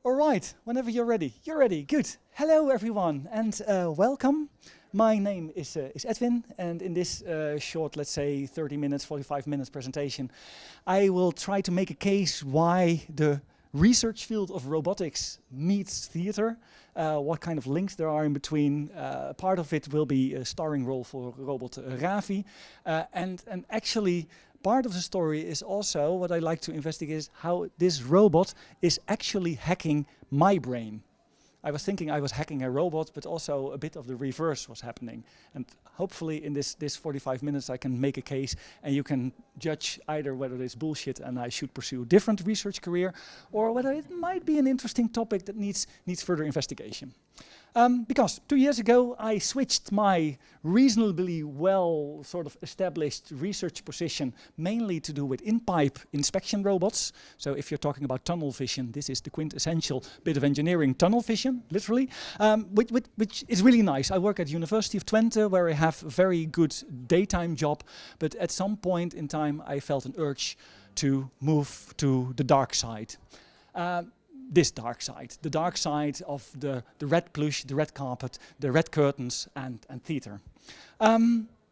All right, whenever you're ready. You're ready, good. Hello everyone and welcome. My name is Edwin, and in this short, let's say 30 minutes, 45 minutes presentation, I will try to make a case why the research field of robotics meets theater, what kind of links there are in between. Part of it will be a starring role for robot Ravi, and actually part of the story is also what I like to investigate is how this robot is actually hacking my brain. I was thinking I was hacking a robot, but also a bit of the reverse was happening. And hopefully in this 45 minutes I can make a case and you can judge either whether it's bullshit and I should pursue a different research career, or whether it might be an interesting topic that needs further investigation. Because 2 years ago I switched my reasonably well sort of established research position mainly to do with in-pipe inspection robots. So if you're talking about tunnel vision, this is the quintessential bit of engineering, tunnel vision, literally, which is really nice. I work at University of Twente where I have a very good daytime job, but at some point in time I felt an urge to move to the dark side. This dark side, the dark side of the red plush, the red carpet, the red curtains and theater.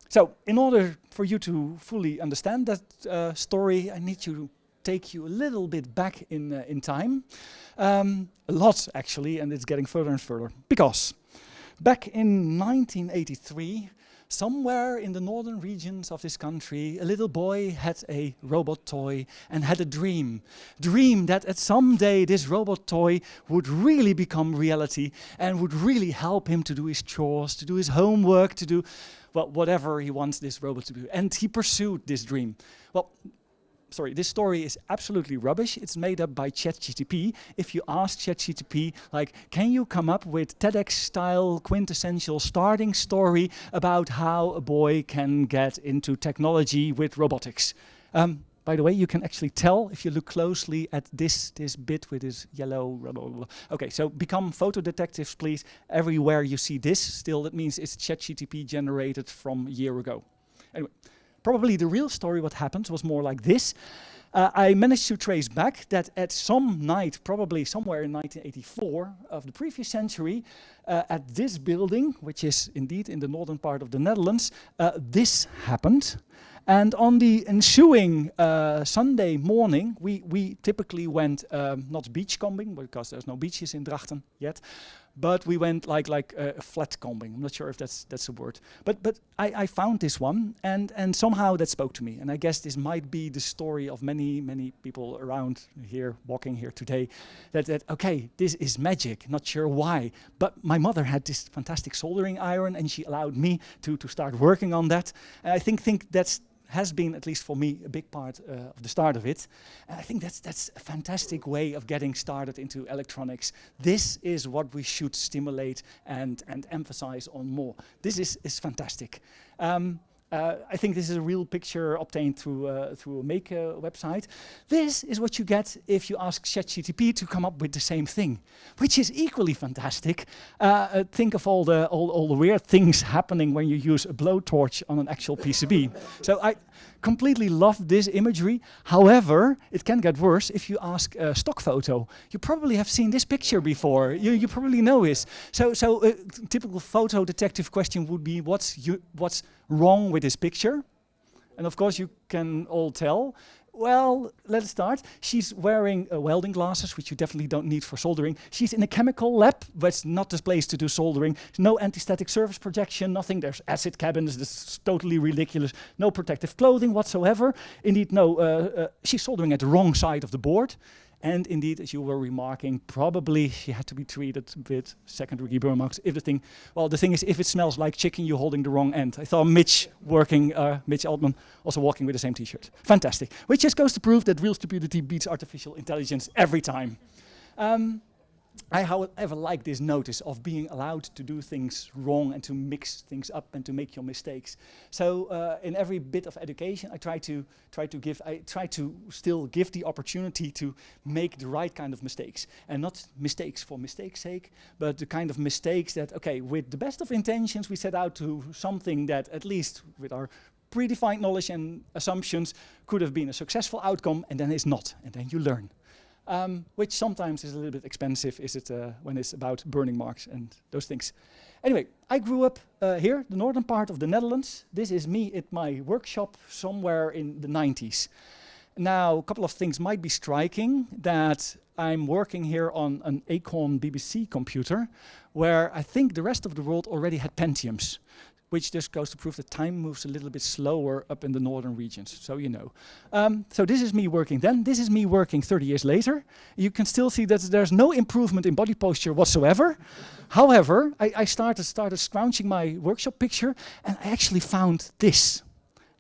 So in order for you to fully understand that story, I need to take you a little bit back in time. A lot actually, and it's getting further and further. Because back in 1983, somewhere in the northern regions of this country, a little boy had a robot toy and had a dream that at some day this robot toy would really become reality and would really help him to do his chores, to do his homework, to do, well, whatever he wants this robot to do. And he pursued this dream. Well, sorry, this story is absolutely rubbish. It's made up by ChatGPT. If you ask ChatGPT, like, can you come up with TEDx-style quintessential starting story about how a boy can get into technology with robotics? By the way, you can actually tell if you look closely at this bit with this yellow. Blah, blah, blah. Okay, so become photo detectives, please. Everywhere you see this, still that means it's ChatGPT generated from a year ago. Anyway. Probably the real story, what happened, was more like this. I managed to trace back that at some night, probably somewhere in 1984 of the previous century, at this building, which is indeed in the northern part of the Netherlands, this happened. And on the ensuing Sunday morning, we typically went not beachcombing, because there's no beaches in Drachten yet, but we went like flat combing. I'm not sure if that's a word, but I found this one, and somehow that spoke to me. And I guess this might be the story of many people around here, walking here today, that okay, this is magic. Not sure why, but my mother had this fantastic soldering iron, and she allowed me to start working on that. And I think that's has been, at least for me, a big part of the start of it. And I think that's a fantastic way of getting started into electronics. This is what we should stimulate and emphasize on more. This is fantastic. I think this is a real picture obtained through a Make website. This is what you get if you ask ChatGPT to come up with the same thing, which is equally fantastic. Think of all the weird things happening when you use a blowtorch on an actual PCB. So I completely love this imagery. However, it can get worse if you ask a stock photo. You probably have seen this picture before. You probably know this. So a typical photo detective question would be, what's wrong with this picture? And of course you can all tell. Well, let's start. She's wearing welding glasses, which you definitely don't need for soldering. She's in a chemical lab, but it's not the place to do soldering. No anti-static surface projection, nothing. There's acid cabins, this is totally ridiculous. No protective clothing whatsoever. Indeed, no, she's soldering at the wrong side of the board. And indeed, as you were remarking, probably she had to be treated with secondary burn marks. If the thing is, if it smells like chicken, you're holding the wrong end. I saw Mitch Altman, also walking with the same t-shirt. Fantastic. Which just goes to prove that real stupidity beats artificial intelligence every time. I, however, like this notice of being allowed to do things wrong and to mix things up and to make your mistakes. So in every bit of education, I try to still give the opportunity to make the right kind of mistakes, and not mistakes for mistakes' sake, but the kind of mistakes that, okay, with the best of intentions, we set out to something that, at least with our predefined knowledge and assumptions, could have been a successful outcome, and then it's not, and then you learn. which sometimes is a little bit expensive when it's about burning marks and those things. Anyway, I grew up here, the northern part of the Netherlands. This is me at my workshop somewhere in the 90s. Now, a couple of things might be striking, that I'm working here on an Acorn BBC computer, where I think the rest of the world already had Pentiums, which just goes to prove that time moves a little bit slower up in the northern regions, so you know. So this is me working then. This is me working 30 years later. You can still see that there's no improvement in body posture whatsoever. However, I started scrounging my workshop picture, and I actually found this.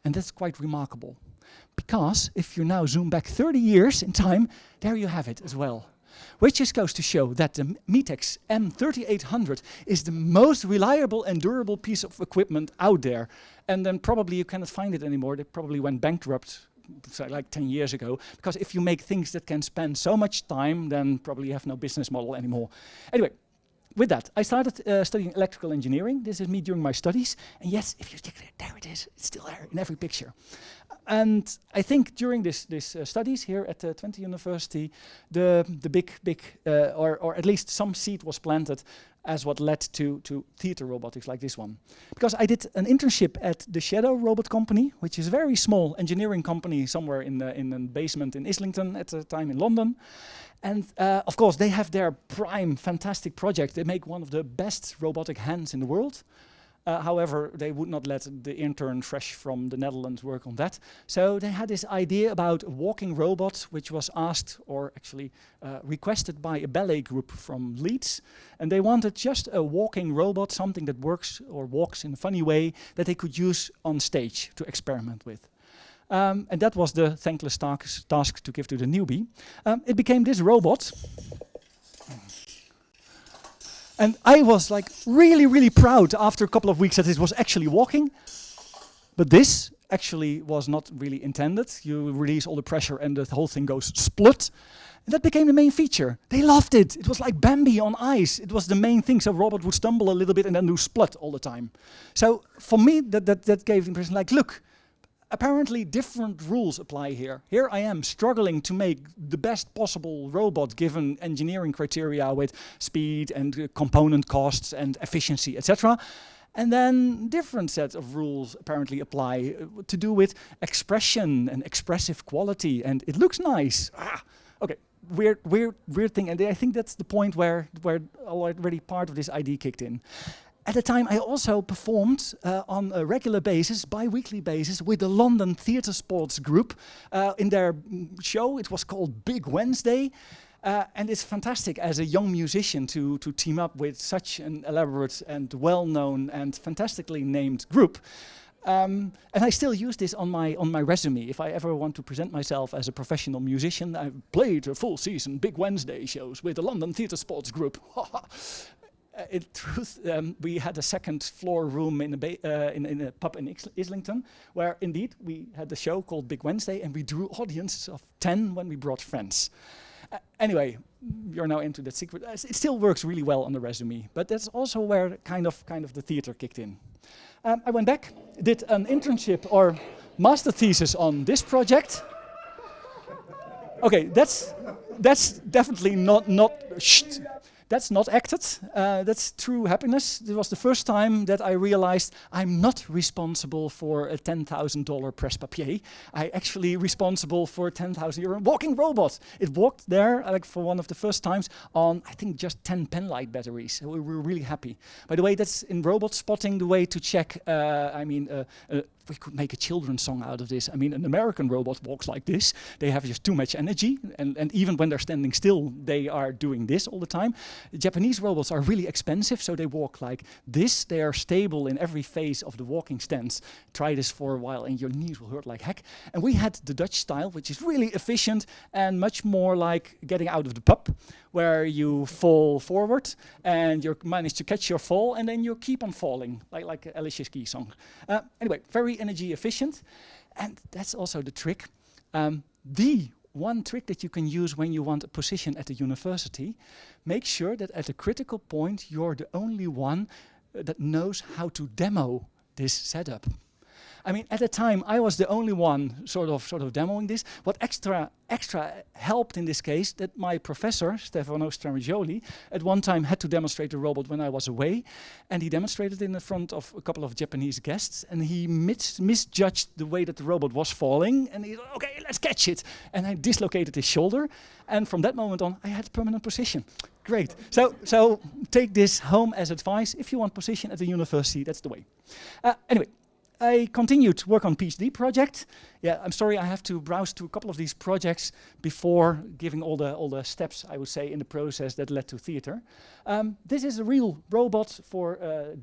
And that's quite remarkable. Because if you now zoom back 30 years in time, there you have it as well. Which just goes to show that the Metex M3800 is the most reliable and durable piece of equipment out there. And then probably you cannot find it anymore. They probably went bankrupt like 10 years ago. Because if you make things that can spend so much time, then probably you have no business model anymore. Anyway, with that, I started studying electrical engineering. This is me during my studies. And yes, if you check it, there it is. It's still there in every picture. And I think during this studies here at Twente University, the big, or at least some seed was planted as what led to theater robotics like this one. Because I did an internship at the Shadow Robot Company, which is a very small engineering company somewhere in a basement in Islington at the time in London. And of course, they have their prime fantastic project. They make one of the best robotic hands in the world. However, they would not let the intern fresh from the Netherlands work on that. So they had this idea about a walking robot, which was asked, or actually requested by a ballet group from Leeds. And they wanted just a walking robot, something that works or walks in a funny way, that they could use on stage to experiment with. And that was the thankless task to give to the newbie. It became this robot. And I was like really, really proud after a couple of weeks that it was actually walking. But this actually was not really intended. You release all the pressure and the whole thing goes splut. And that became the main feature. They loved it. It was like Bambi on ice. It was the main thing. So robot would stumble a little bit and then do splut all the time. So for me, that gave the impression like, look, apparently different rules apply here. Here I am struggling to make the best possible robot given engineering criteria with speed and component costs and efficiency, etc. And then different sets of rules apparently apply to do with expression and expressive quality, and it looks nice. Okay, weird thing, and I think that's the point where already part of this idea kicked in. At the time, I also performed on a regular basis, bi-weekly basis, with the London Theatre Sports Group in their show. It was called Big Wednesday. And it's fantastic as a young musician to team up with such an elaborate and well-known and fantastically named group. And I still use this on my resume. If I ever want to present myself as a professional musician, I've played a full season Big Wednesday shows with the London Theatre Sports Group. In truth, we had a second floor room in a pub in Islington, where indeed we had a show called Big Wednesday, and we drew audiences of 10 when we brought friends. Anyway, you're now into that secret. It still works really well on the resume, but that's also where kind of the theater kicked in. I went back, did an internship or master thesis on this project. Okay, that's definitely not. That's not acted, that's true happiness. It was the first time that I realized I'm not responsible for a $10,000 presse-papier. I'm actually responsible for a €10,000 walking robot. It walked there, like for one of the first times, on I think just 10 penlight batteries. So we were really happy. By the way, that's in robot spotting the way to check, we could make a children's song out of this. I mean, an American robot walks like this. They have just too much energy, and even when they're standing still, they are doing this all the time. The Japanese robots are really expensive, so they walk like this. They are stable in every phase of the walking stance. Try this for a while, and your knees will hurt like heck. And we had the Dutch style, which is really efficient and much more like getting out of the pub, where you fall forward and you manage to catch your fall, and then you keep on falling, like Alicia Keys song. Anyway, very energy efficient, and that's also the trick. The one trick that you can use when you want a position at the university, make sure that at a critical point you're the only one that knows how to demo this setup. I mean, at the time, I was the only one sort of demoing this. What extra helped in this case, that my professor, Stefano Stramigioli, at one time had to demonstrate the robot when I was away, and he demonstrated in the front of a couple of Japanese guests, and he misjudged the way that the robot was falling, and he said, okay, let's catch it. And I dislocated his shoulder, and from that moment on, I had permanent position. Great. So take this home as advice. If you want position at the university, that's the way. Anyway, I continued to work on PhD project. Yeah, I'm sorry, I have to browse to a couple of these projects before giving all the steps, I would say, in the process that led to theater. This is a real robot for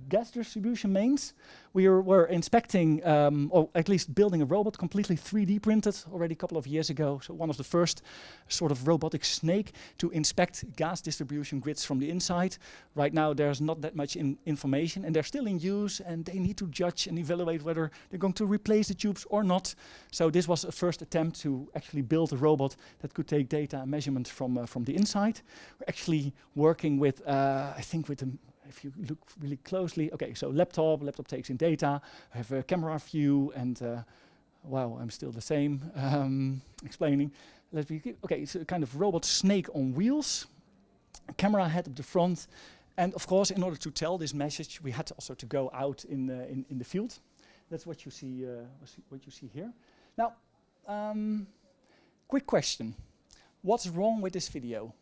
gas distribution mains. We were inspecting, or at least building a robot completely 3D printed already a couple of years ago. So one of the first sort of robotic snake to inspect gas distribution grids from the inside. Right now there's not that much information, and they're still in use, and they need to judge and evaluate whether they're going to replace the tubes or not. So this was a first attempt to actually build a robot that could take data and measurement from the inside. We're actually working with, I think with if you look really closely, okay, so laptop takes in data, I have a camera view, and wow, I'm still the same, explaining. Okay, it's a kind of robot snake on wheels, a camera head up the front, and of course, in order to tell this message, we had also to go out in the field. That's what you see here. Now, quick question. What's wrong with this video?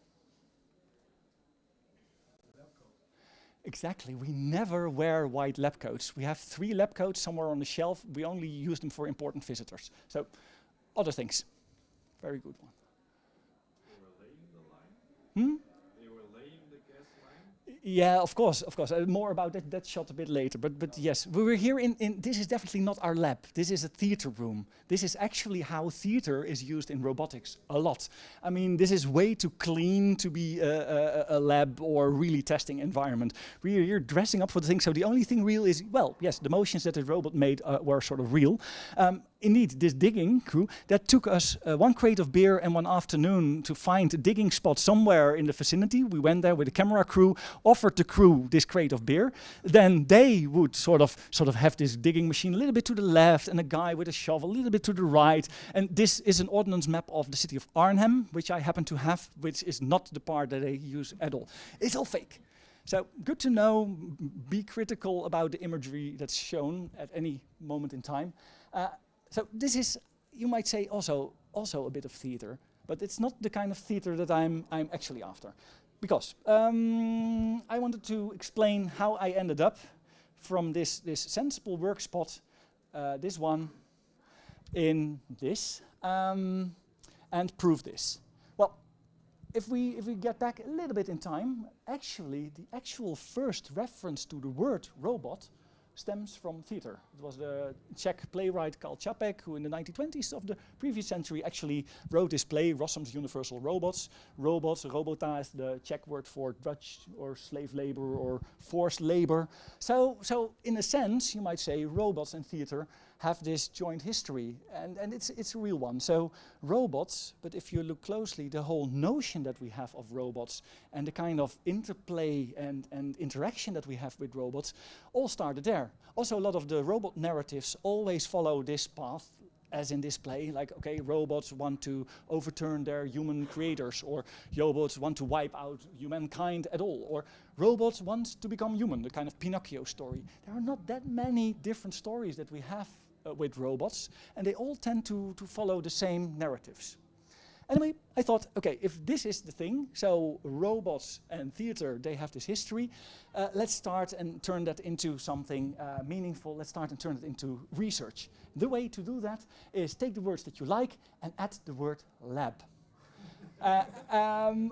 Exactly, we never wear white lab coats. We have 3 lab coats somewhere on the shelf. We only use them for important visitors. So, other things. Very good one. They were laying the line? Hmm? They were laying the gas line? Yeah, of course. More about that shot a bit later. But yes, we were here in, this is definitely not our lab. This is a theater room. This is actually how theater is used in robotics, a lot. I mean, this is way too clean to be a lab or really testing environment. We're here dressing up for the thing, so the only thing real is, well, yes, the motions that the robot made were sort of real. Indeed, this digging crew, that took us 1 crate of beer and 1 afternoon to find a digging spot somewhere in the vicinity. We went there with a camera crew, offered the crew this crate of beer. Then they would sort of have this digging machine a little bit to the left and a guy with a shovel a little bit to the right. And this is an ordnance map of the city of Arnhem, which I happen to have, which is not the part that they use at all. It's all fake. So good to know, be critical about the imagery that's shown at any moment in time. So this is, you might say, also a bit of theater, but it's not the kind of theater that I'm actually after. Because I wanted to explain how I ended up from this sensible work spot, this one, in this, and prove this. Well, if we get back a little bit in time, actually the actual first reference to the word robot stems from theater. It was the Czech playwright Karl Čapek, who in the 1920s of the previous century actually wrote this play, Rossum's Universal Robots. Robots, robota is the Czech word for drudge or slave labor or forced labor. So in a sense, you might say robots and theater have this joint history, and it's a real one. So robots, but if you look closely, the whole notion that we have of robots and the kind of interplay and interaction that we have with robots all started there. Also, a lot of the robot narratives always follow this path, as in this play, like, okay, robots want to overturn their human creators, or robots want to wipe out humankind at all, or robots want to become human, the kind of Pinocchio story. There are not that many different stories that we have with robots, and they all tend to follow the same narratives. Anyway, I thought, okay, if this is the thing, so robots and theater, they have this history, let's start and turn that into something meaningful. Let's start and turn it into research. The way to do that is take the words that you like and add the word lab.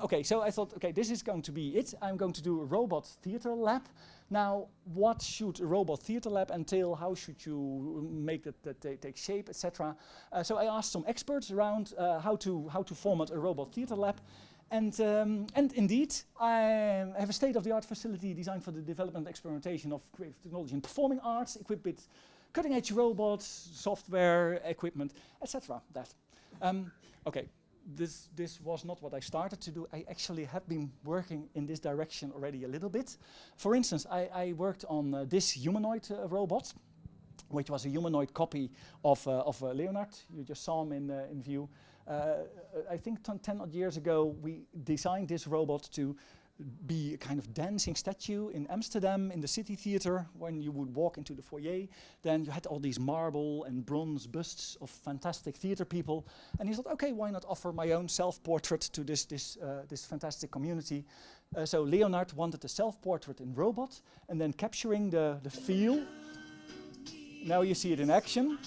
Okay, so I thought, okay, this is going to be it. I'm going to do a robot theater lab. Now, what should a robot theater lab entail? How should you make that take shape, etc.? So I asked some experts around how to format a robot theater lab. And indeed, I have a state-of-the-art facility designed for the development and experimentation of creative technology and performing arts, equipped with cutting-edge robots, software, equipment, etc. Okay. This was not what I started to do. I actually have been working in this direction already a little bit. For instance, I worked on this humanoid robot, which was a humanoid copy of Leonard. You just saw him in view. I think 10 odd years ago, we designed this robot to be a kind of dancing statue in Amsterdam in the city theater. When you would walk into the foyer, then you had all these marble and bronze busts of fantastic theater people. And he thought, okay, why not offer my own self-portrait to this fantastic community? So Leonard wanted a self-portrait in robot, and then capturing the feel. Now you see it in action.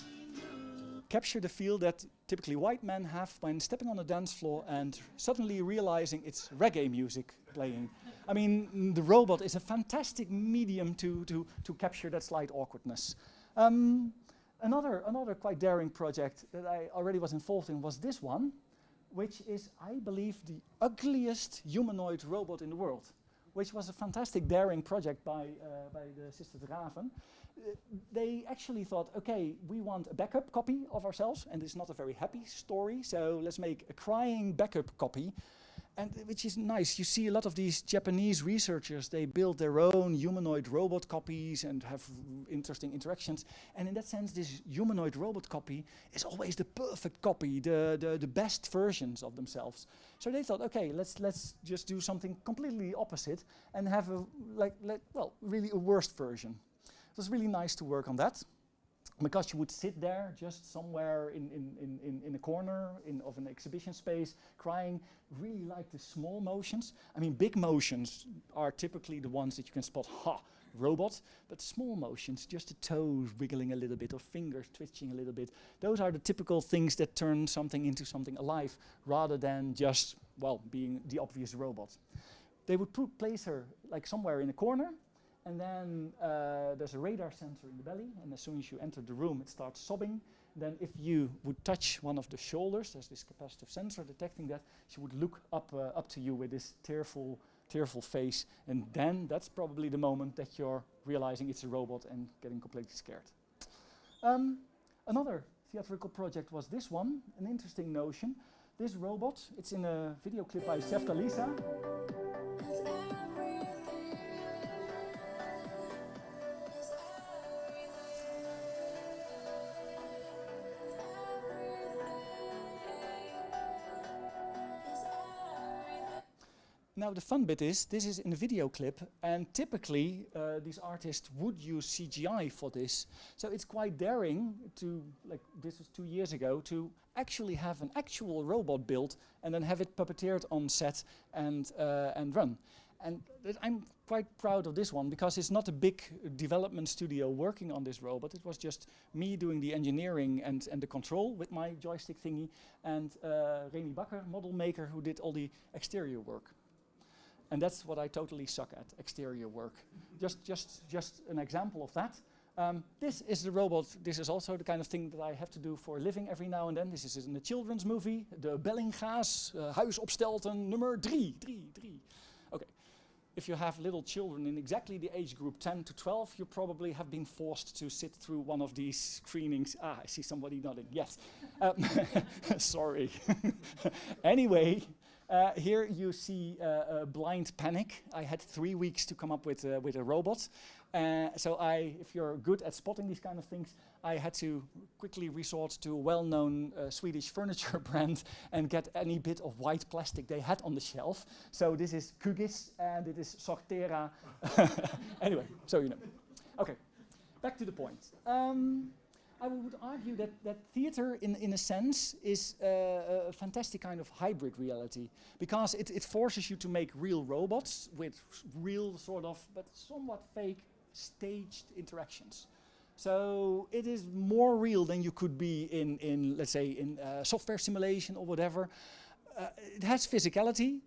Capture the feel that typically white men have when stepping on a dance floor and suddenly realizing it's reggae music playing. I mean, the robot is a fantastic medium to capture that slight awkwardness. Another quite daring project that I already was involved in was this one, which is, I believe, the ugliest humanoid robot in the world, which was a fantastic daring project by the sisters Raven. They actually thought, okay, we want a backup copy of ourselves, and it's not a very happy story, so let's make a crying backup copy, and which is nice. You see a lot of these Japanese researchers, they build their own humanoid robot copies and have interesting interactions, and in that sense, this humanoid robot copy is always the perfect copy, the best versions of themselves. So they thought, okay, let's just do something completely opposite and have really a worst version. It was really nice to work on that, because you would sit there just somewhere in a corner of an exhibition space, crying, really like the small motions. I mean, big motions are typically the ones that you can spot, robot, but small motions, just the toes wiggling a little bit or fingers twitching a little bit, those are the typical things that turn something into something alive, rather than just, well, being the obvious robot. They would place her like somewhere in a corner, and then there's a radar sensor in the belly, and as soon as you enter the room, it starts sobbing. Then if you would touch one of the shoulders, there's this capacitive sensor detecting that, she would look up to you with this tearful face, and then that's probably the moment that you're realizing it's a robot and getting completely scared. Another theatrical project was this one, an interesting notion. This robot, it's in a video clip by Sefta Lisa. Now the fun bit is, this is in a video clip, and typically these artists would use CGI for this. So it's quite daring to, like this was 2 years ago, to actually have an actual robot built and then have it puppeteered on set and run. And I'm quite proud of this one, because it's not a big development studio working on this robot. It was just me doing the engineering and the control with my joystick thingy, and Remy Bakker, model maker, who did all the exterior work. And that's what I totally suck at, exterior work. Just an example of that. This is the robot. This is also the kind of thing that I have to do for a living every now and then. This is in a children's movie, De Bellinga's Huis op Stelten nummer 3. Okay. If you have little children in exactly the age group 10 to 12, you probably have been forced to sit through one of these screenings. Ah, I see somebody nodding. Yes. Sorry. Anyway. Here you see Blind Panic. I had 3 weeks to come up with a robot. So if you're good at spotting these kind of things, I had to quickly resort to a well-known Swedish furniture brand and get any bit of white plastic they had on the shelf. So this is Kugis and it is Sortera. Anyway, so you know. Okay, back to the point. I would argue that theater, in a sense, is a fantastic kind of hybrid reality, because it forces you to make real robots with real sort of, but somewhat fake, staged interactions. So it is more real than you could be in let's say, in software simulation or whatever. It has physicality.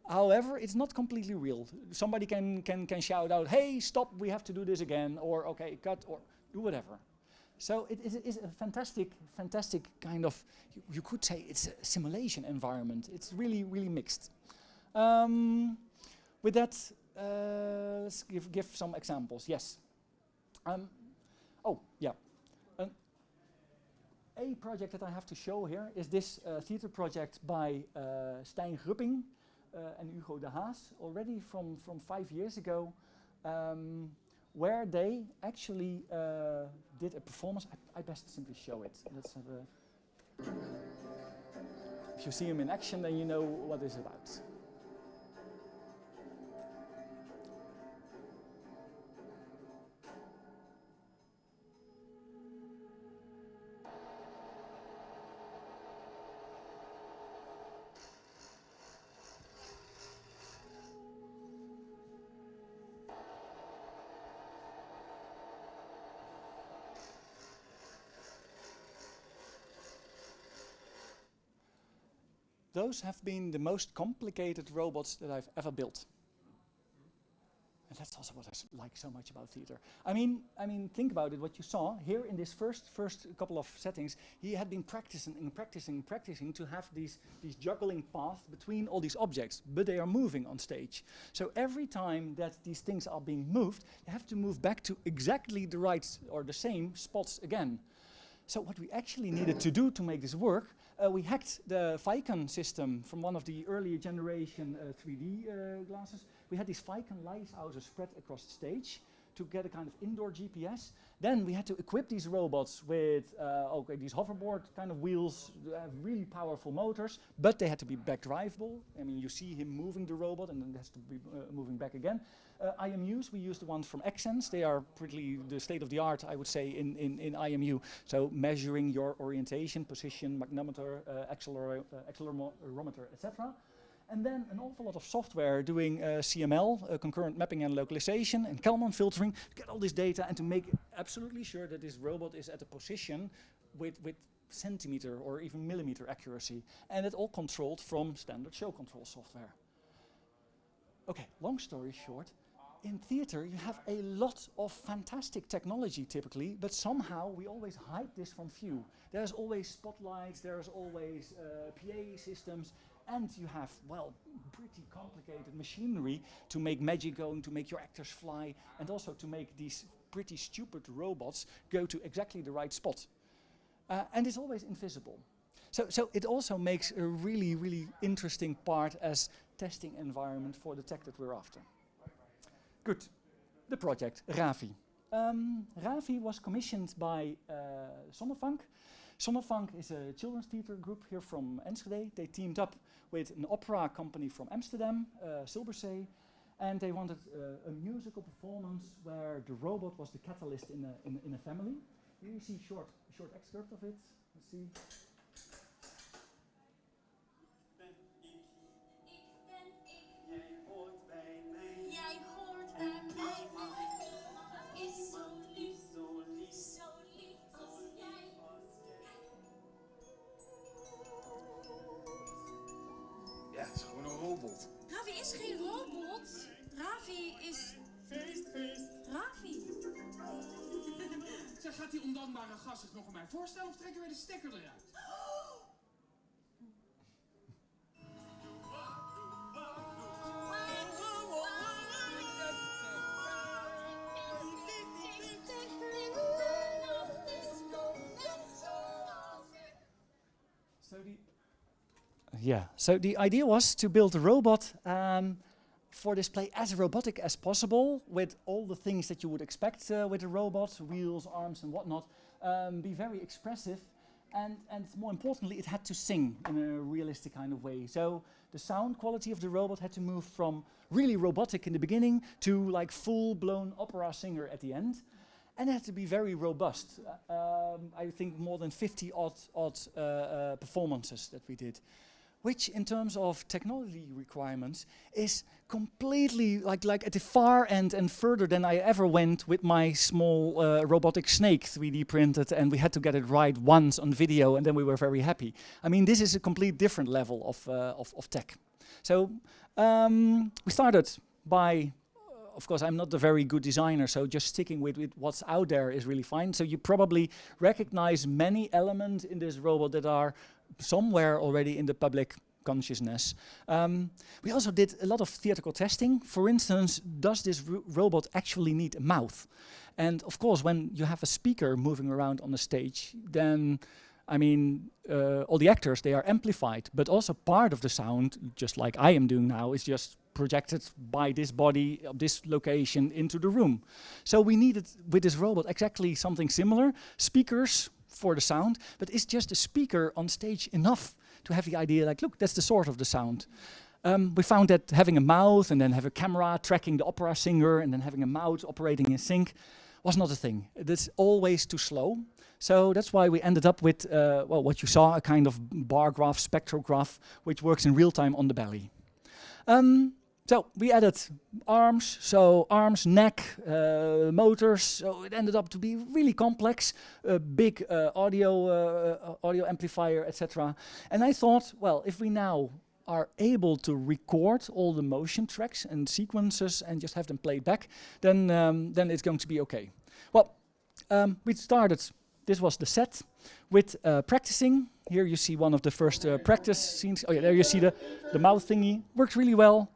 However, it's not completely real. Somebody can shout out, "Hey, stop! We have to do this again," or "Okay, cut," or do whatever. So it is a fantastic kind of, you could say it's a simulation environment. It's really, really mixed. With that, let's give some examples. Yes. Oh, yeah. A project that I have to show here is this theater project by Stijn Rupping and Hugo de Haas, already from 5 years ago. where they actually did a performance. I best simply show it. Let's have a. If you see him in action, then you know what it's about. Those have been the most complicated robots that I've ever built. And that's also what I like so much about theater. I mean, think about it, what you saw here in this first couple of settings, he had been practicing to have these juggling paths between all these objects, but they are moving on stage. So every time that these things are being moved, they have to move back to exactly the right or the same spots again. So what we actually needed to do to make this work, we hacked the Vicon system from one of the earlier generation 3D glasses. We had these Vicon lighthouses spread across the stage to get a kind of indoor GPS. Then we had to equip these robots with these hoverboard kind of wheels, really powerful motors, but they had to be back drivable. I mean, you see him moving the robot and then it has to be moving back again. IMUs, we use the ones from Accents. They are pretty the state of the art, I would say, in IMU. So measuring your orientation, position, magnetometer, accelerometer, etc. And then an awful lot of software doing CML, concurrent mapping and localization, and Kalman filtering to get all this data and to make absolutely sure that this robot is at a position with centimeter or even millimeter accuracy. And it all controlled from standard show control software. Okay, long story short, in theater you have a lot of fantastic technology typically, but somehow we always hide this from view. There's always spotlights, there's always PA systems, and you have, well, pretty complicated machinery to make magic go and to make your actors fly, and also to make these pretty stupid robots go to exactly the right spot. And it's always invisible. So it also makes a really, really interesting part as testing environment for the tech that we're after. Good. The project, Ravi. Ravi was commissioned by Sonnefunk. Sonnefunk is a children's theater group here from Enschede. They teamed up with an opera company from Amsterdam, Silberzee, and they wanted a musical performance where the robot was the catalyst in a family. Here you see a short excerpt of it. Let's see. Ja, het is gewoon een robot. Ravi is geen robot. Ravi is... Feest. Ravi. Zeg, gaat die ondankbare gast zich nog aan mij voorstellen of trekken wij de stekker eruit? So the idea was to build a robot for display as robotic as possible, with all the things that you would expect with a robot, wheels, arms and whatnot, be very expressive, and more importantly, it had to sing in a realistic kind of way. So the sound quality of the robot had to move from really robotic in the beginning to like full-blown opera singer at the end. And it had to be very robust. I think more than 50 odd performances that we did, which in terms of technology requirements is completely like at the far end and further than I ever went with my small robotic snake 3D printed, and we had to get it right once on video and then we were very happy. I mean, this is a complete different level of tech. So we started by, of course, I'm not a very good designer, so just sticking with what's out there is really fine. So you probably recognize many elements in this robot that are somewhere already in the public consciousness. We also did a lot of theatrical testing. For instance, does this robot actually need a mouth? And of course, when you have a speaker moving around on the stage, then I mean, all the actors, they are amplified, but also part of the sound, just like I am doing now, is just projected by this body of this location into the room. So we needed with this robot exactly something similar, speakers for the sound, but is just a speaker on stage enough to have the idea like, look, that's the source of the sound. We found that having a mouth and then have a camera tracking the opera singer and then having a mouth operating in sync was not a thing. That's always too slow. So that's why we ended up with, well, what you saw, a kind of bar graph, spectrograph, which works in real time on the belly. So we added arms, neck, motors, so it ended up to be really complex, a big audio amplifier, etc. And I thought, well, if we now are able to record all the motion tracks and sequences and just have them played back, then it's going to be okay. Well, we started, this was the set, with practicing. Here you see one of the first practice scenes. Oh yeah, there you see the mouth thingy, works really well.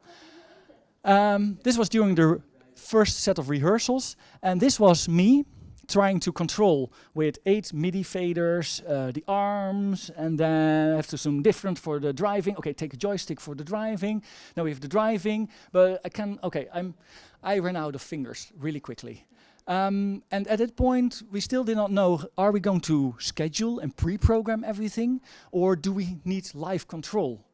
This was during the first set of rehearsals, and this was me trying to control with 8 MIDI faders, the arms, and then I have to zoom different for the driving. Okay, take a joystick for the driving. Now we have the driving, but I ran out of fingers really quickly. And at that point, we still did not know, are we going to schedule and pre-program everything, or do we need live control?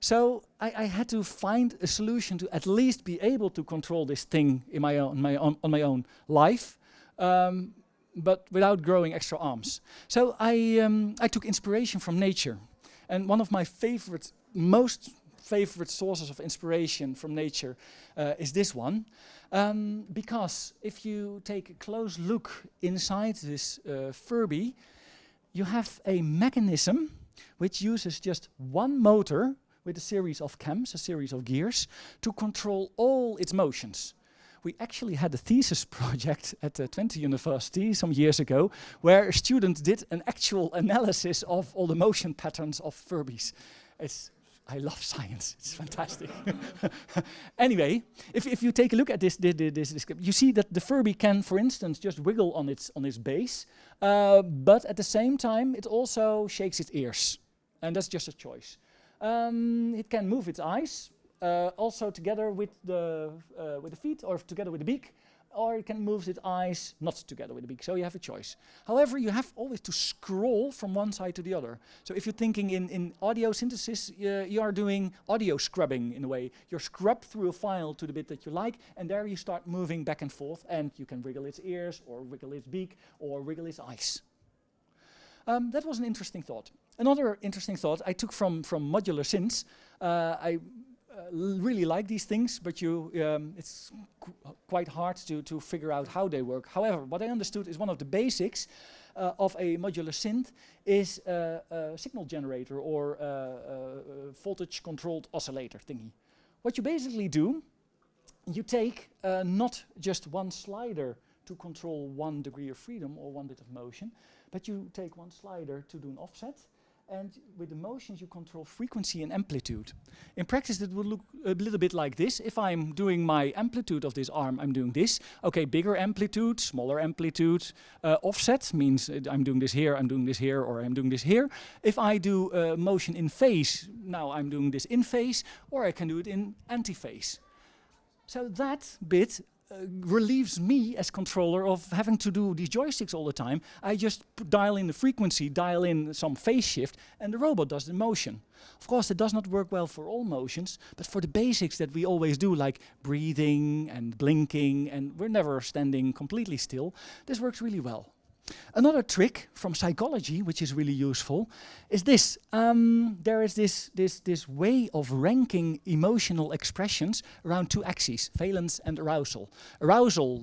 So I had to find a solution to at least be able to control this thing in on my own live, but without growing extra arms. So I took inspiration from nature, and one of my most favorite sources of inspiration from nature is this one, because if you take a close look inside this Furby, you have a mechanism which uses just one motor with a series of cams, a series of gears, to control all its motions. We actually had a thesis project at the Twente University some years ago, where a student did an actual analysis of all the motion patterns of Furbies. I love science, it's fantastic. Anyway, if you take a look at this, you see that the Furby can, for instance, just wiggle on its base, but at the same time, it also shakes its ears, and that's just a choice. It can move its eyes, also together with the feet or together with the beak, or it can move its eyes not together with the beak, so you have a choice. However, you have always to scroll from one side to the other. So if you're thinking in audio synthesis, you are doing audio scrubbing in a way. You scrub through a file to the bit that you like, and there you start moving back and forth, and you can wiggle its ears, or wiggle its beak, or wiggle its eyes. That was an interesting thought. Another interesting thought I took from modular synths. I really like these things, but it's quite hard to figure out how they work. However, what I understood is one of the basics of a modular synth is a signal generator or a voltage-controlled oscillator thingy. What you basically do, you take not just one slider to control 1 degree of freedom or 1 bit of motion, but you take one slider to do an offset, and with the motions you control frequency and amplitude. In practice it would look a little bit like this. If I'm doing my amplitude of this arm, I'm doing this. Okay, bigger amplitude, smaller amplitude. Offset means I'm doing this here, I'm doing this here, or I'm doing this here. If I do motion in phase, now I'm doing this in phase, or I can do it in anti-phase. So that bit relieves me as controller of having to do these joysticks all the time. I just dial in the frequency, dial in some phase shift, and the robot does the motion. Of course, it does not work well for all motions, but for the basics that we always do, like breathing and blinking, and we're never standing completely still, this works really well. Another trick from psychology, which is really useful, is this. There is this way of ranking emotional expressions around 2 axes, valence and arousal. Arousal,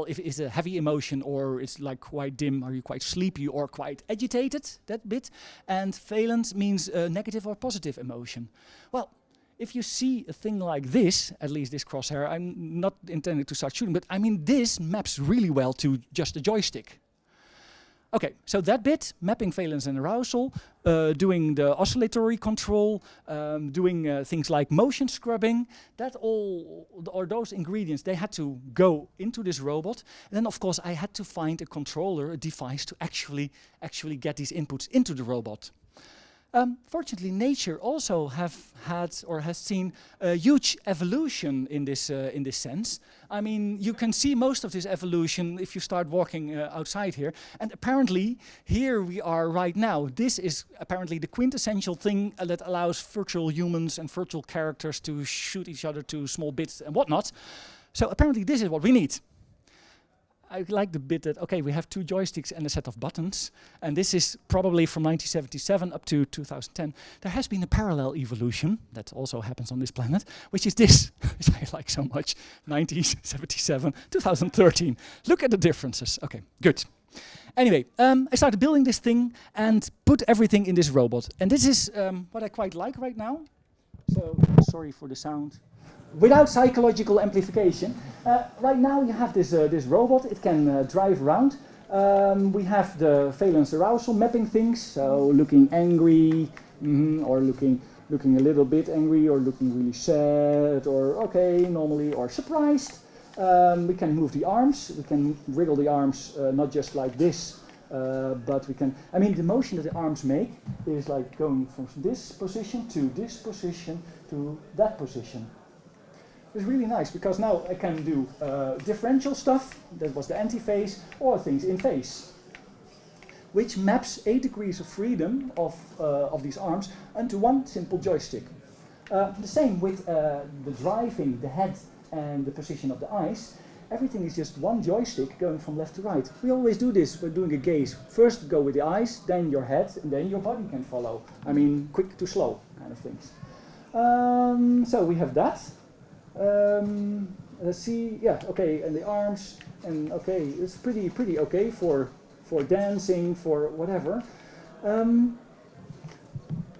if it's a heavy emotion, or it's like quite dim, are you quite sleepy or quite agitated, that bit. And valence means negative or positive emotion. Well, if you see a thing like this, at least this crosshair, I'm not intending to start shooting, but I mean this maps really well to just a joystick. Okay, so that bit, mapping valence and arousal, doing the oscillatory control, doing things like motion scrubbing, those ingredients, they had to go into this robot. And then of course I had to find a controller, a device to actually get these inputs into the robot. Fortunately, nature also have had or has seen a huge evolution in this sense. I mean, you can see most of this evolution if you start walking outside here. And apparently, here we are right now. This is apparently the quintessential thing that allows virtual humans and virtual characters to shoot each other to small bits and whatnot. So apparently, this is what we need. I like the bit that, okay, we have 2 joysticks and a set of buttons, and this is probably from 1977 up to 2010. There has been a parallel evolution that also happens on this planet, which is this, which I like so much, 1977, 2013. Look at the differences. Okay, good. Anyway, I started building this thing and put everything in this robot. And this is what I quite like right now. So, sorry for the sound. Without psychological amplification. Right now you have this robot. It can drive around. We have the valence arousal mapping things, so looking angry, or looking a little bit angry, or looking really sad, or okay, normally, or surprised. We can move the arms. We can wriggle the arms, not just like this, but we can. I mean, the motion that the arms make is like going from this position to this position to that position. It's really nice because now I can do differential stuff, that was the anti-phase, or things in phase, which maps 8 degrees of freedom of these arms onto one simple joystick. The same with the driving, the head, and the position of the eyes. Everything is just one joystick going from left to right. We always do this when doing a gaze. First go with the eyes, then your head, and then your body can follow. I mean, quick to slow kind of things. So we have that. Let's see, yeah, okay, and the arms, and okay, it's pretty okay for dancing, for whatever.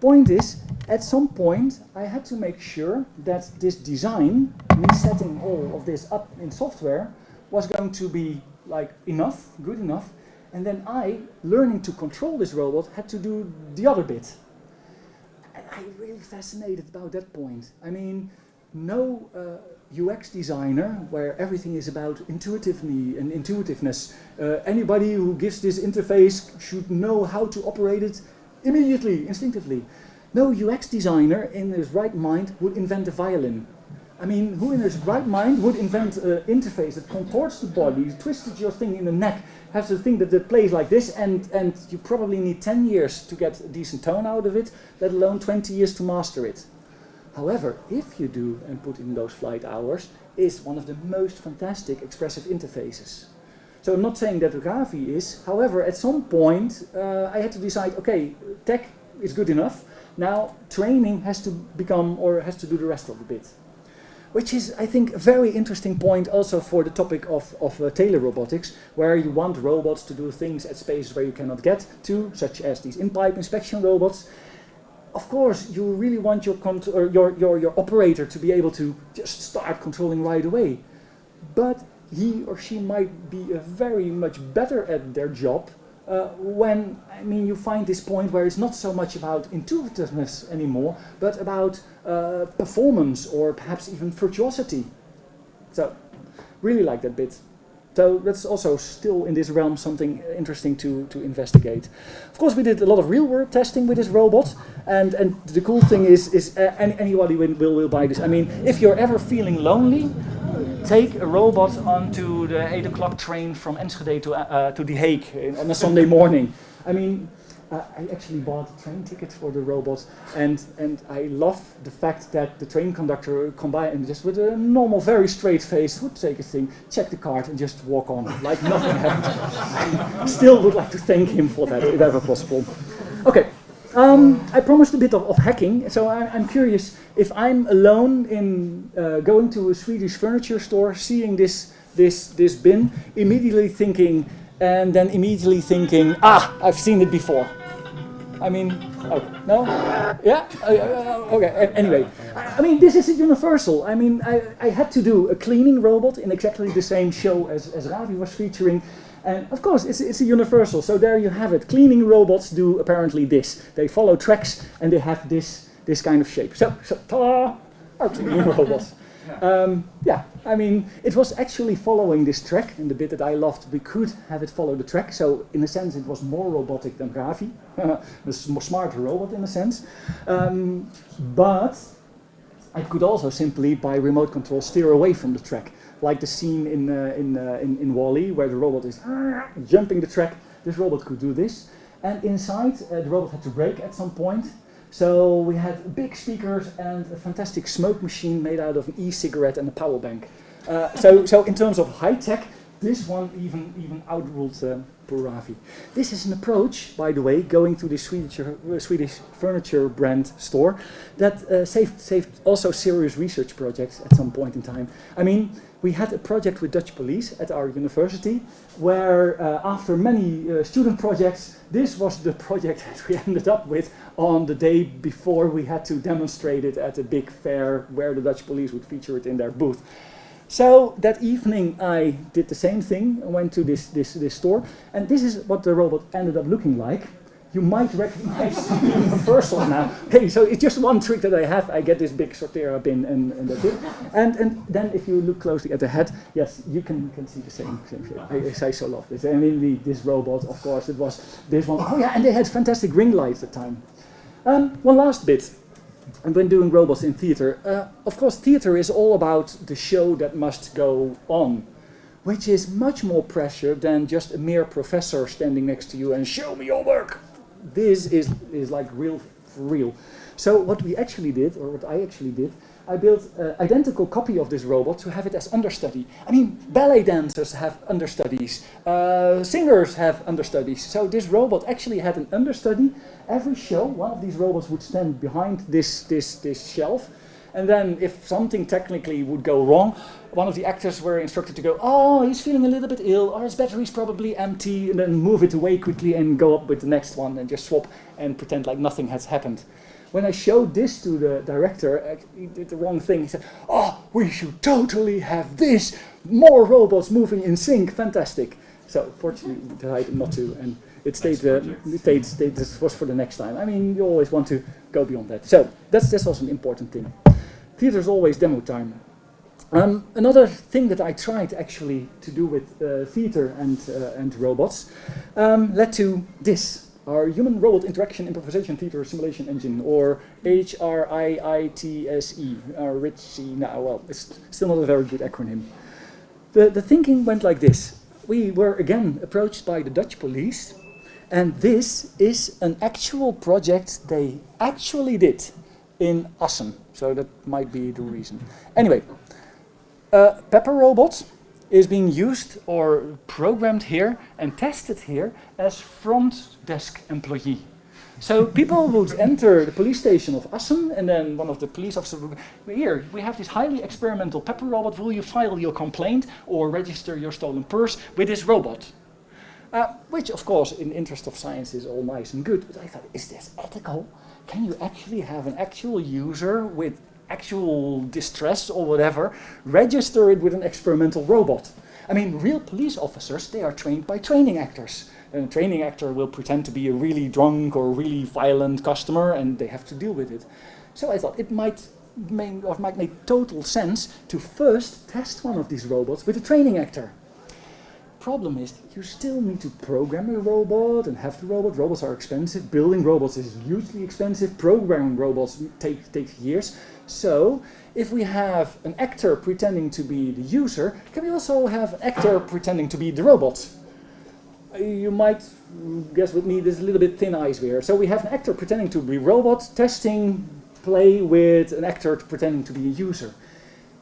Point is, at some point, I had to make sure that this design, me setting all of this up in software, was going to be like enough, good enough, and then I, learning to control this robot, had to do the other bit. And I'm really fascinated about that point. I mean, no UX designer where everything is about intuitiveness. Anybody who gives this interface should know how to operate it immediately, instinctively. No UX designer in his right mind would invent a violin. I mean, who in his right mind would invent an interface that contorts the body, twisted your thing in the neck, has a thing that plays like this, and you probably need 10 years to get a decent tone out of it, let alone 20 years to master it. However, if you do and put in those flight hours, is one of the most fantastic expressive interfaces. So I'm not saying that Ravi is, however, at some point I had to decide, okay, tech is good enough, now training has to become, or has to do the rest of the bit. Which is, I think, a very interesting point also for the topic of telerobotics, where you want robots to do things at spaces where you cannot get to, such as these in-pipe inspection robots. Of course, you really want your operator to be able to just start controlling right away. But he or she might be very much better at their job when, I mean, you find this point where it's not so much about intuitiveness anymore, but about performance or perhaps even virtuosity. So, really like that bit. So that's also still in this realm something interesting to investigate. Of course, we did a lot of real-world testing with this robot, and the cool thing is anybody will buy this. I mean, if you're ever feeling lonely, take a robot onto the 8 o'clock train from Enschede to The Hague on a Sunday morning. I mean, I actually bought a train ticket for the robot, and I love the fact that the train conductor would come by and just with a normal, very straight face would take a thing, check the card, and just walk on like nothing happened. I still would like to thank him for that, if ever possible. Okay, I promised a bit of hacking, so I'm curious if I'm alone in going to a Swedish furniture store, seeing this bin, immediately thinking, I've seen it before. I mean, oh, no? Yeah? Okay, anyway. I mean, this is a universal. I mean, I had to do a cleaning robot in exactly the same show as Ravi was featuring. And of course, it's a universal. So there you have it. Cleaning robots do apparently this. They follow tracks and they have this kind of shape. So ta-da! Our cleaning robots. Yeah, I mean, it was actually following this track, and the bit that I loved, we could have it follow the track, so in a sense it was more robotic than Ravi, a more smarter robot in a sense, but I could also simply, by remote control, steer away from the track, like the scene in Wall-E, where the robot is jumping the track. This robot could do this, and inside the robot had to brake at some point. So we had big speakers and a fantastic smoke machine made out of an e-cigarette and a power bank. So in terms of high tech, this one even outruled poor Ravi. This is an approach, by the way, going to the Swedish furniture brand store that saved also serious research projects at some point in time. I mean, we had a project with Dutch police at our university where after many student projects, this was the project that we ended up with on the day before we had to demonstrate it at a big fair where the Dutch police would feature it in their booth. So that evening I did the same thing. I went to this store, and this is what the robot ended up looking like. You might recognize the universal now. Hey, so it's just one trick that I have. I get this big Sortera bin and that's it. And then if you look closely at the head, yes, you can see the same shape. I so love this. I mean, this robot, of course, it was this one. Oh yeah, and they had fantastic ring lights at the time. One last bit. And when doing robots in theater, of course, theater is all about the show that must go on, which is much more pressure than just a mere professor standing next to you and show me your work. This is like real for real. So what we actually did, or what I actually did, I built an identical copy of this robot to have it as understudy. I mean, ballet dancers have understudies, singers have understudies. So this robot actually had an understudy. Every show, one of these robots would stand behind this shelf. And then if something technically would go wrong, one of the actors were instructed to go, oh, he's feeling a little bit ill, or his battery's probably empty, and then move it away quickly and go up with the next one and just swap and pretend like nothing has happened. When I showed this to the director, he did the wrong thing. He said, oh, we should totally have this, more robots moving in sync, fantastic. So fortunately, we decided not to, and it stayed, this was for the next time. I mean, you always want to go beyond that. So that's also an important thing. Theater is always demo time. Another thing that I tried actually to do with theater and robots led to this, our human-robot interaction improvisation theater simulation engine, or HRIITSE, RITSE. Now, well, it's still not a very good acronym. The thinking went like this. We were again approached by the Dutch police, and this is an actual project they actually did in Assen. So that might be the reason. Anyway, Pepper Robot is being used or programmed here and tested here as front desk employee. So people would enter the police station of Assen, and then one of the police officers would, here, we have this highly experimental Pepper Robot, will you file your complaint or register your stolen purse with this robot? Which of course in the interest of science is all nice and good, but I thought, is this ethical? Can you actually have an actual user with actual distress or whatever, register it with an experimental robot? I mean, real police officers, they are trained by training actors. And a training actor will pretend to be a really drunk or really violent customer, and they have to deal with it. So I thought it might make total sense to first test one of these robots with a training actor. Problem is, you still need to program a robot and have the robot. Robots are expensive. Building robots is hugely expensive. Programming robots takes years. So, if we have an actor pretending to be the user, can we also have an actor pretending to be the robot? You might guess with me, there's a little bit thin ice here. So we have an actor pretending to be robot, testing play with an actor pretending to be a user.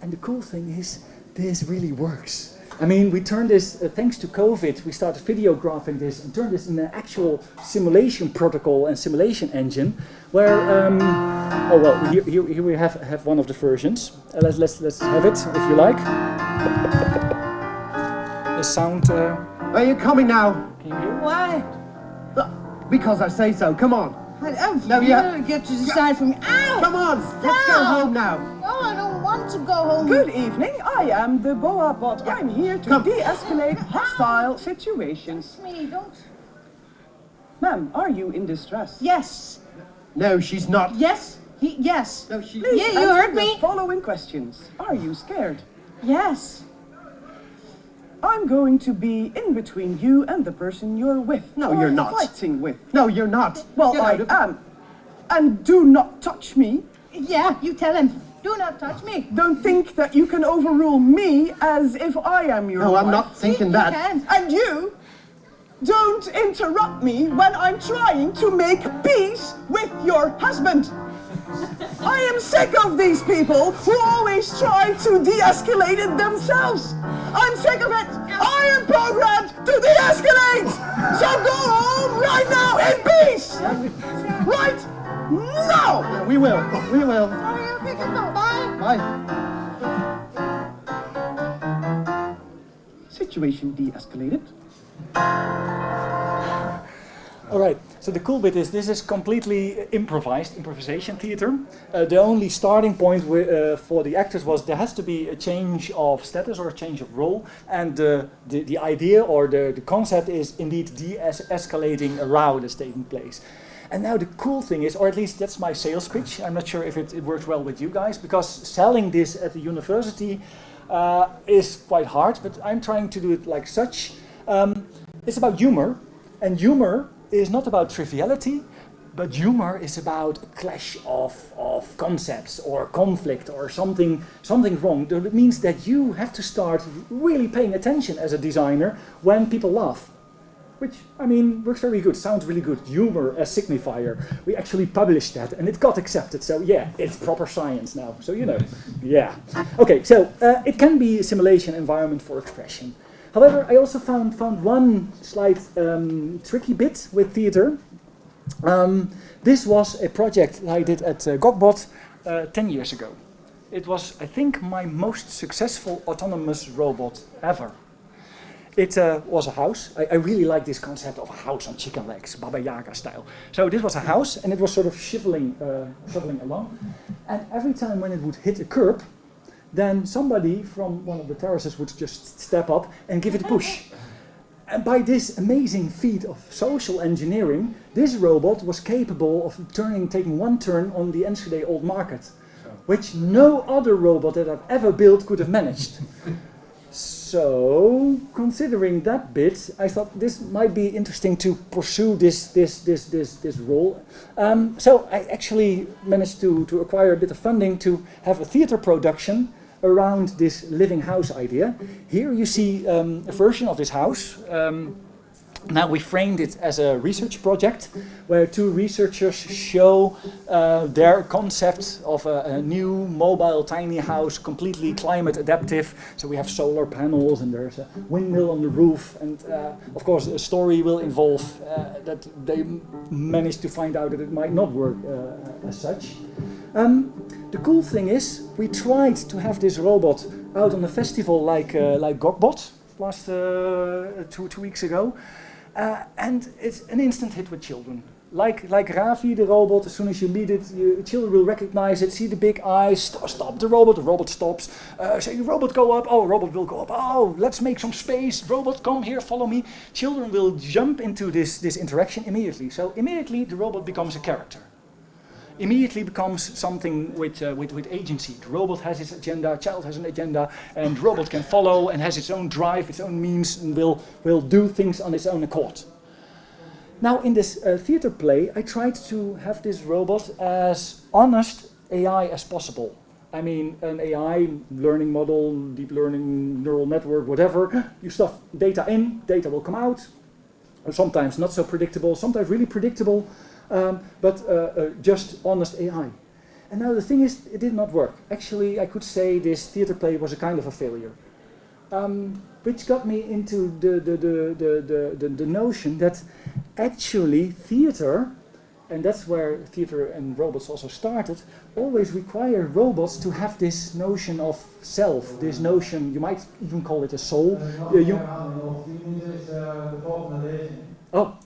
And the cool thing is, this really works. I mean, we turned this, thanks to COVID, we started videographing this and turned this in an actual simulation protocol and simulation engine where, oh well, here we have one of the versions. Let's have it, if you like. The sound... Are you coming now? Can you hear? Why? Because I say so. Come on. Oh, No, you yeah. get to decide for me. Ow! Come on. Let's go home now. No, I don't want to go home. Good evening, I am the Boa Bot. I'm here to de-escalate hostile situations. Me, don't. Ma'am, are you in distress? Yes. No, she's not. Yes. Yes. No, she. Please Yeah, you answer heard the me. following questions. Are you scared? Yes. I'm going to be in between you and the person you're with. No, or you're not. Fighting with. No, you're not. Well, Get I out of- am. And do not touch me. Yeah, you tell him. Do not touch me. Don't think that you can overrule me as if I am your No, I'm wife. not thinking You that. can. And you don't interrupt me when I'm trying to make peace with your husband. I am sick of these people who always try to de-escalate it themselves. I'm sick of it. I am programmed to de-escalate. So go home right now in peace. Right now. We will. We will. Bye. Bye. Situation de-escalated. All right, so the cool bit is this is completely improvisation theater. The only starting point for the actors was there has to be a change of status or a change of role, and the idea or the concept is indeed de-escalating a row that's taking place. And now the cool thing is, or at least that's my sales pitch, I'm not sure if it works well with you guys, because selling this at the university is quite hard, but I'm trying to do it like such. It's about humor, and humor is not about triviality, but humor is about a clash of concepts or conflict or something wrong. That means that you have to start really paying attention as a designer when people laugh. Which, I mean, works very good, sounds really good. Humor as signifier. We actually published that and it got accepted, so yeah, it's proper science now, so you know. Yeah. Okay, so it can be a simulation environment for expression. However, I also found one slight tricky bit with theater. This was a project I did at Gogbot 10 years ago. It was, I think, my most successful autonomous robot ever. It was a house. I really like this concept of a house on chicken legs, Baba Yaga style. So this was a house, and it was sort of shoveling along. And every time when it would hit a curb, then somebody from one of the terraces would just step up and give it a push. And by this amazing feat of social engineering, this robot was capable of taking one turn on the Enschede Old Market, which no other robot that I've ever built could have managed. So, considering that bit, I thought this might be interesting to pursue this role. So I actually managed to acquire a bit of funding to have a theater production around this living house idea. Here you see a version of this house. Now we framed it as a research project where two researchers show their concept of a new mobile tiny house, completely climate adaptive. So we have solar panels and there's a windmill on the roof, and of course a story will involve that they managed to find out that it might not work as such. The cool thing is we tried to have this robot out on a festival like Gogbot last 2 weeks ago. And it's an instant hit with children. Like Ravi, the robot, as soon as you lead it, children will recognize it, see the big eyes, stop the robot stops, say robot go up, oh, robot will go up, oh, let's make some space, robot come here, follow me. Children will jump into this interaction immediately. So immediately the robot becomes a character. Immediately becomes something with agency. The robot has its agenda, child has an agenda, and the robot can follow and has its own drive, its own means, and will do things on its own accord. Now in this theater play, I tried to have this robot as honest AI as possible. I mean, an AI learning model, deep learning, neural network, whatever. You stuff data in, data will come out. Sometimes not so predictable, sometimes really predictable. But just honest AI. And now the thing is, it did not work. Actually, I could say this theater play was a kind of a failure. Which got me into the notion that actually theater, and that's where theater and robots also started, always require robots to have this notion of self, this notion, you might even call it a soul. Oh.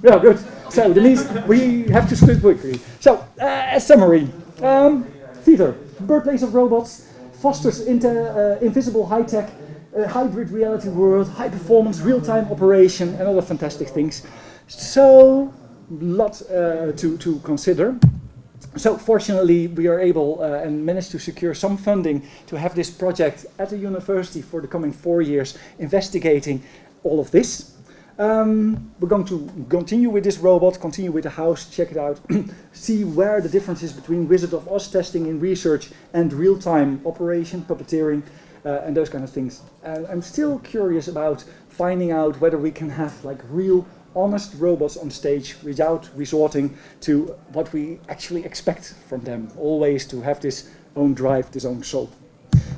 Yeah, good. So that means we have to split quickly. So, a summary. Theater, birthplace of robots, fosters invisible high-tech, hybrid reality world, high performance, real-time operation, and other fantastic things. So, lot to consider. So fortunately, we are able and managed to secure some funding to have this project at the university for the coming 4 years, investigating all of this. We're going to continue with this robot, continue with the house, check it out, see where the difference is between Wizard of Oz testing in research and real-time operation, puppeteering, and those kind of things. And I'm still curious about finding out whether we can have like real honest robots on stage without resorting to what we actually expect from them, always to have this own drive, this own soul.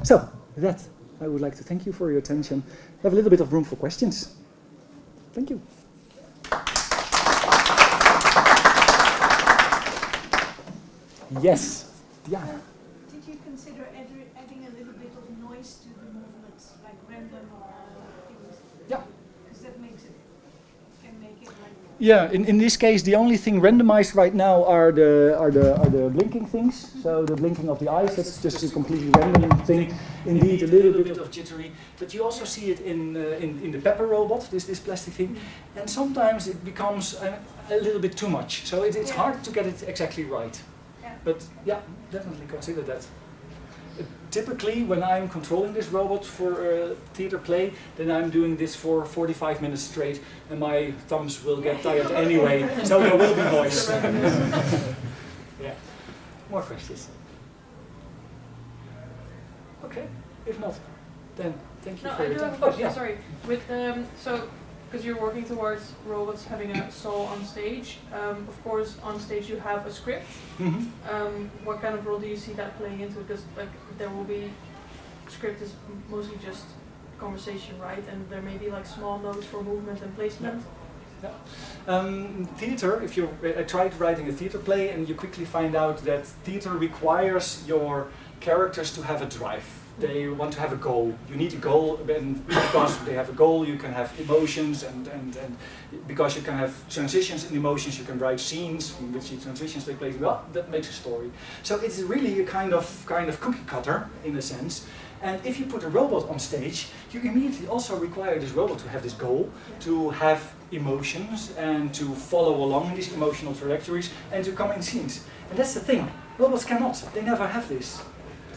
So, with that, I would like to thank you for your attention. We have a little bit of room for questions. Thank you. Yes. Yeah. Did you consider adding a little bit of noise to the movements, like random things? Yeah. Because that makes it, can make it like. Yeah, in this case, the only thing randomized right now are the blinking things. So the blinking of the eyes, that's just a completely random thing. Indeed, a little bit of jittery, but you also see it in the pepper robot, this plastic thing, and sometimes it becomes a little bit too much. So it's hard to get it exactly right. Yeah. But yeah, definitely consider that. Typically, when I'm controlling this robot for theater play, then I'm doing this for 45 minutes straight, and my thumbs will get tired anyway, so there will be noise. Yeah. More questions? Okay. If not, then thank you No, for I your do time. have a question. yeah. Sorry. With so, because you're working towards robots having a soul on stage. Of course, on stage you have a script. Mm-hmm. What kind of role do you see that playing into? Because like there will be script is mostly just conversation, right? And there may be like small notes for movement and placement. Yeah. Theater, if you tried writing a theater play and you quickly find out that theater requires your characters to have a drive. They want to have a goal. You need a goal, and because they have a goal, you can have emotions, and because you can have transitions in emotions, you can write scenes in which the transitions take place. Well, that makes a story. So it's really a kind of cookie cutter in a sense. And if you put a robot on stage, you immediately also require this robot to have this goal, to have emotions, and to follow along these emotional trajectories, and to come in scenes. And that's the thing. Robots cannot. They never have this.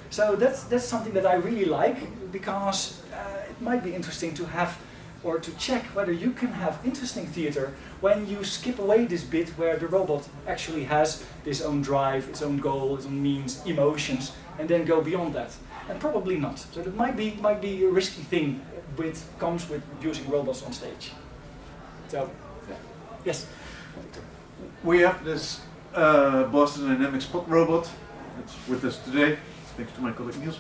So that's something that I really like, because it might be interesting to have or to check whether you can have interesting theater when you skip away this bit where the robot actually has its own drive, its own goal, its own means, emotions, and then go beyond that. And probably not. So that might be a risky thing comes with using robots on stage. So, yeah. Yes? We have this Boston Dynamics spot robot that's with us today, thanks to my colleague Niels.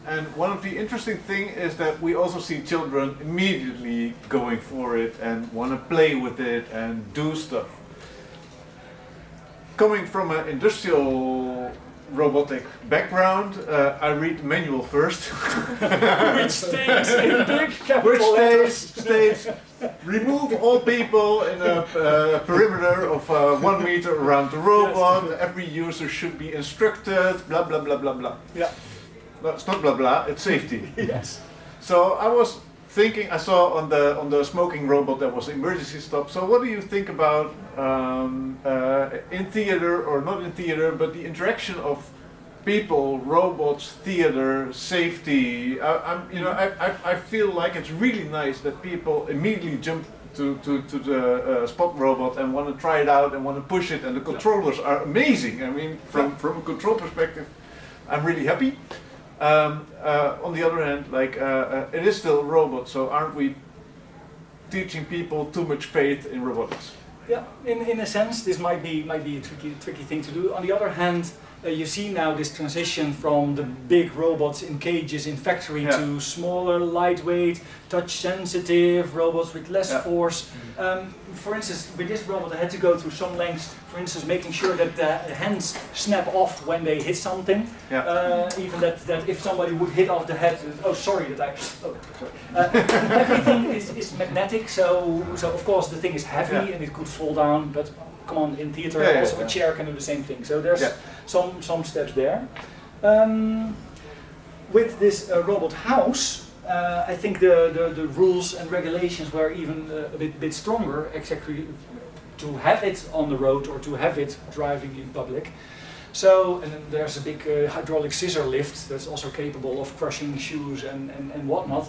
And one of the interesting things is that we also see children immediately going for it and want to play with it and do stuff. Coming from an industrial robotic background, I read the manual first. Which states in big capital letters. States remove all people in a perimeter of 1 meter around the robot. Yes. Every user should be instructed. Blah blah blah blah blah. Yeah. No, it's not blah blah. It's safety. Yes. So I was thinking. I saw on the smoking robot that was emergency stop. So what do you think about in theater or not in theater, but the interaction of people, robots, theater, safety? I feel like it's really nice that people immediately jump to the spot robot and want to try it out and want to push it, and the controllers are amazing. I mean, from a control perspective, I'm really happy. On the other hand, it is still a robot, so aren't we teaching people too much faith in robotics? Yeah, in a sense, this might be a tricky thing to do. On the other hand, you see now this transition from the big robots in cages in factory to smaller, lightweight, touch-sensitive robots with less force. For instance, with this robot, I had to go through some lengths. For instance, making sure that the hands snap off when they hit something. Yeah. Even that if somebody would hit off the head, everything is magnetic. So of course the thing is heavy and it could fall down. But come on, in theater also a chair can do the same thing. So there's some steps there. With this robot house, I think the rules and regulations were even a bit stronger. Exactly, to have it on the road or to have it driving in public. So, and then there's a big hydraulic scissor lift that's also capable of crushing shoes and whatnot.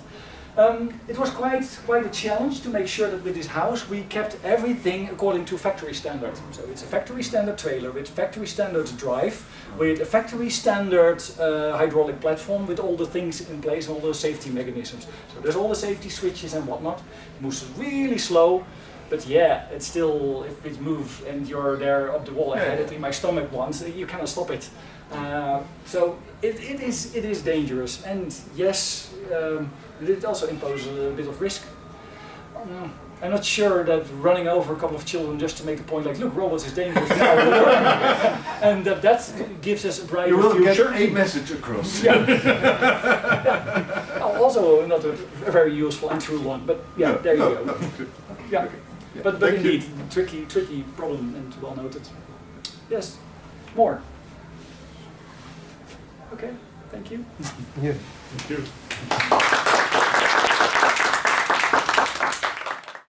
It was quite a challenge to make sure that with this house we kept everything according to factory standard. So it's a factory standard trailer with factory standard drive, with a factory standard hydraulic platform with all the things in place and all the safety mechanisms. So there's all the safety switches and whatnot. It moves really slow, but yeah, it's still, if it moves and you're there up the wall, I had it in my stomach once, you cannot stop it. So it is dangerous, and yes, it also imposes a bit of risk. I'm not sure that running over a couple of children just to make the point like, look, robots is dangerous now will work. And that gives us a brighter You will future. get a message across. Yeah. Yeah. Also not a very useful and true one, but yeah, there you go. Yeah. Okay. Yeah. But Thank indeed, you. tricky problem and well noted. Yes, more. Okay, thank you. Thank you.